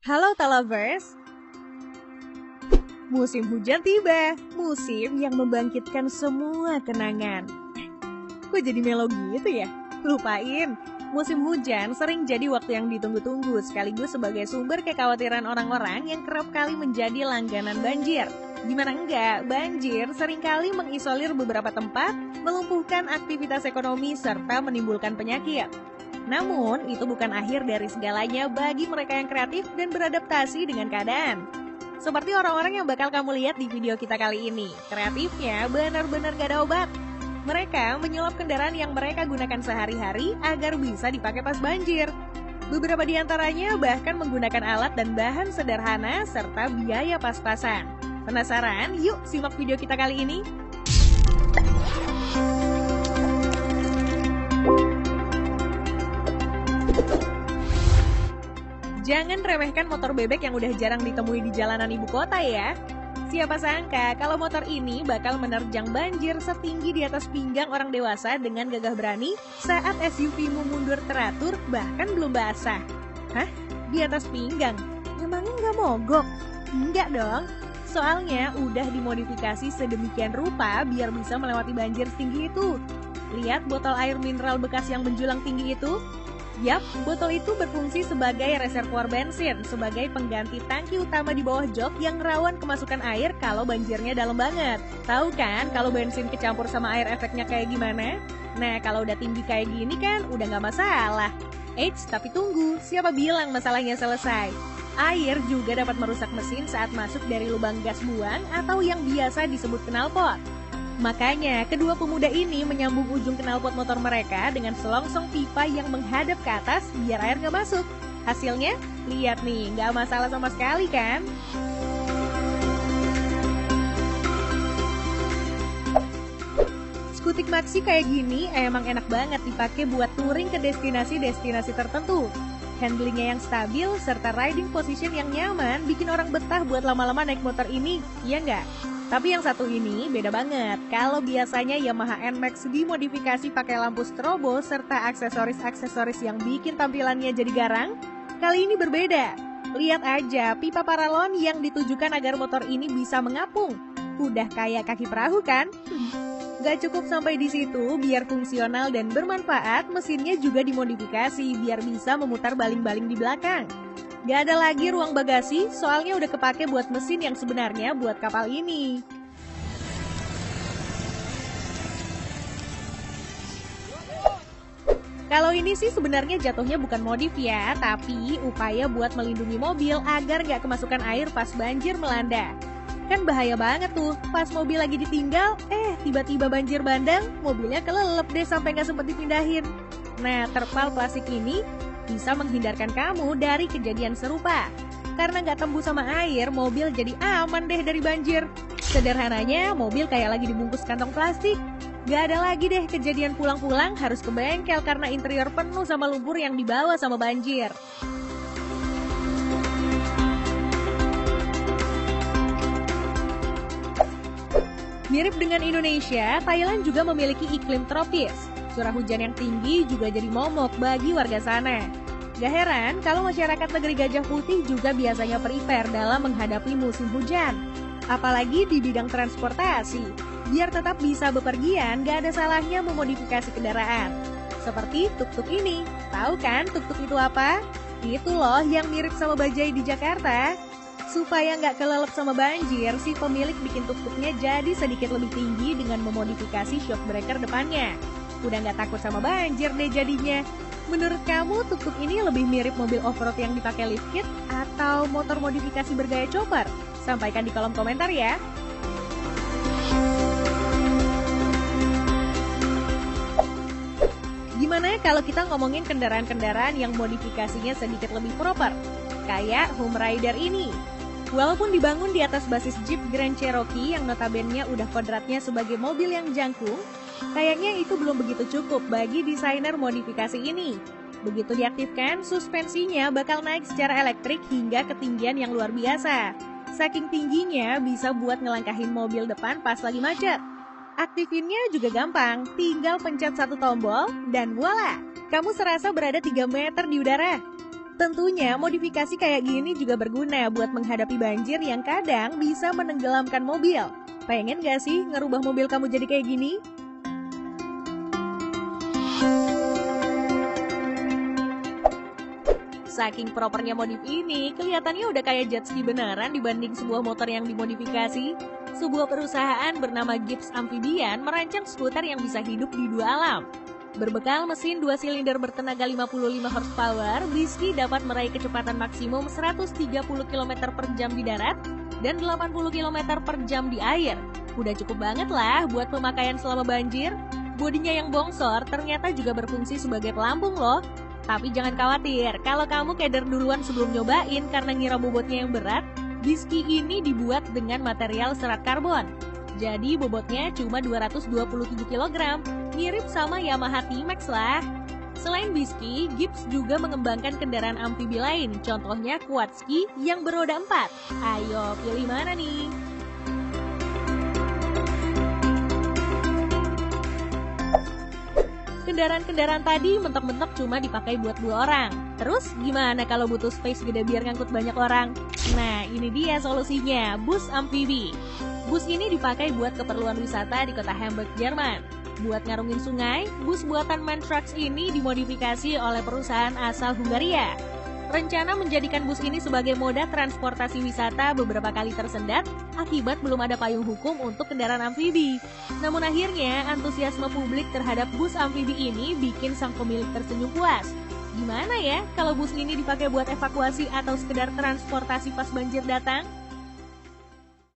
Halo Talovers, musim hujan tiba, musim yang membangkitkan semua kenangan. Kok jadi melo gitu ya? Lupain, musim hujan sering jadi waktu yang ditunggu-tunggu sekaligus sebagai sumber kekhawatiran orang-orang yang kerap kali menjadi langganan banjir. Gimana enggak, banjir seringkali mengisolir beberapa tempat, melumpuhkan aktivitas ekonomi, serta menimbulkan penyakit. Namun, itu bukan akhir dari segalanya bagi mereka yang kreatif dan beradaptasi dengan keadaan. Seperti orang-orang yang bakal kamu lihat di video kita kali ini, kreatifnya benar-benar gak ada obat. Mereka menyulap kendaraan yang mereka gunakan sehari-hari agar bisa dipakai pas banjir. Beberapa di antaranya bahkan menggunakan alat dan bahan sederhana serta biaya pas-pasan. Penasaran? Yuk simak video kita kali ini. Jangan remehkan motor bebek yang udah jarang ditemui di jalanan ibu kota ya. Siapa sangka kalau motor ini bakal menerjang banjir setinggi di atas pinggang orang dewasa dengan gagah berani saat SUV-mu mundur teratur bahkan belum basah. Hah? Di atas pinggang? Emangnya nggak mogok? Enggak dong. Soalnya udah dimodifikasi sedemikian rupa biar bisa melewati banjir setinggi itu. Lihat botol air mineral bekas yang menjulang tinggi itu? Yap, botol itu berfungsi sebagai reservoir bensin, sebagai pengganti tangki utama di bawah jok yang rawan kemasukan air kalau banjirnya dalam banget. Tahu kan kalau bensin kecampur sama air efeknya kayak gimana? Nah, kalau udah tinggi kayak gini kan udah nggak masalah. Eits, tapi tunggu, siapa bilang masalahnya selesai? Air juga dapat merusak mesin saat masuk dari lubang gas buang atau yang biasa disebut knalpot. Makanya, kedua pemuda ini menyambung ujung knalpot motor mereka dengan selongsong pipa yang menghadap ke atas biar air nggak masuk. Hasilnya, lihat nih, nggak masalah sama sekali kan? Skutik Maxi kayak gini emang enak banget dipakai buat touring ke destinasi-destinasi tertentu. Handlingnya yang stabil serta riding position yang nyaman bikin orang betah buat lama-lama naik motor ini, iya nggak? Tapi yang satu ini beda banget. Kalau biasanya Yamaha NMAX dimodifikasi pakai lampu strobo serta aksesoris-aksesoris yang bikin tampilannya jadi garang, kali ini berbeda. Lihat aja pipa paralon yang ditujukan agar motor ini bisa mengapung. Udah kayak kaki perahu kan? Gak cukup sampai di situ, biar fungsional dan bermanfaat, mesinnya juga dimodifikasi biar bisa memutar baling-baling di belakang. Gak ada lagi ruang bagasi, soalnya udah kepake buat mesin yang sebenarnya buat kapal ini. Kalau ini sih sebenarnya jatuhnya bukan modif ya, tapi upaya buat melindungi mobil agar gak kemasukan air pas banjir melanda. Kan bahaya banget tuh, pas mobil lagi ditinggal, tiba-tiba banjir bandang, mobilnya kelelep deh sampai gak sempet dipindahin. Nah, terpal plastik ini bisa menghindarkan kamu dari kejadian serupa. Karena nggak tembus sama air, mobil jadi aman deh dari banjir. Sederhananya, mobil kayak lagi dibungkus kantong plastik. Gak ada lagi deh kejadian pulang-pulang harus ke bengkel karena interior penuh sama lumpur yang dibawa sama banjir. Mirip dengan Indonesia, Thailand juga memiliki iklim tropis. Curah hujan yang tinggi juga jadi momok bagi warga sana. Gak heran kalau masyarakat negeri Gajah Putih juga biasanya prepare dalam menghadapi musim hujan. Apalagi di bidang transportasi. Biar tetap bisa bepergian, gak ada salahnya memodifikasi kendaraan. Seperti tuk-tuk ini. Tahu kan tuk-tuk itu apa? Itu loh yang mirip sama bajai di Jakarta. Supaya nggak kelelep sama banjir, si pemilik bikin tuk-tuknya jadi sedikit lebih tinggi dengan memodifikasi shock breaker depannya. Udah nggak takut sama banjir deh jadinya. Menurut kamu tuk-tuk ini lebih mirip mobil off-road yang dipakai lift kit atau motor modifikasi bergaya chopper? Sampaikan di kolom komentar ya. Gimana kalau kita ngomongin kendaraan-kendaraan yang modifikasinya sedikit lebih proper? Kayak Home Rider ini. Walaupun dibangun di atas basis Jeep Grand Cherokee yang notabene udah kodratnya sebagai mobil yang jangkung, kayaknya itu belum begitu cukup bagi desainer modifikasi ini. Begitu diaktifkan, suspensinya bakal naik secara elektrik hingga ketinggian yang luar biasa. Saking tingginya bisa buat ngelangkahin mobil depan pas lagi macet. Aktifinnya juga gampang, tinggal pencet satu tombol dan voila, kamu serasa berada 3 meter di udara. Tentunya modifikasi kayak gini juga berguna buat menghadapi banjir yang kadang bisa menenggelamkan mobil. Pengen gak sih ngerubah mobil kamu jadi kayak gini? Saking propernya modif ini, kelihatannya udah kayak jet ski beneran dibanding sebuah motor yang dimodifikasi. Sebuah perusahaan bernama Gibbs Amphibian merancang skuter yang bisa hidup di dua alam. Berbekal mesin 2 silinder bertenaga 55 horsepower, Bisky dapat meraih kecepatan maksimum 130 km per jam di darat dan 80 km per jam di air. Udah cukup banget lah buat pemakaian selama banjir. Bodinya yang bongsor ternyata juga berfungsi sebagai pelampung loh. Tapi jangan khawatir, kalau kamu keder duluan sebelum nyobain karena ngira bobotnya yang berat, Bisky ini dibuat dengan material serat karbon. Jadi bobotnya cuma 227 kg, mirip sama Yamaha T-Max lah. Selain Bisky, Gibbs juga mengembangkan kendaraan amfibi lain, contohnya Quadski yang beroda 4. Ayo pilih mana nih? Kendaraan-kendaraan tadi mentok-mentok cuma dipakai buat 2 orang. Terus gimana kalau butuh space gede biar ngangkut banyak orang? Nah, ini dia solusinya, bus amfibi. Bus ini dipakai buat keperluan wisata di kota Hamburg, Jerman. Buat ngarungin sungai, bus buatan MAN Trucks ini dimodifikasi oleh perusahaan asal Hungaria. Rencana menjadikan bus ini sebagai moda transportasi wisata beberapa kali tersendat akibat belum ada payung hukum untuk kendaraan amfibi. Namun akhirnya, antusiasme publik terhadap bus amfibi ini bikin sang pemilik tersenyum puas. Gimana ya kalau bus ini dipakai buat evakuasi atau sekedar transportasi pas banjir datang?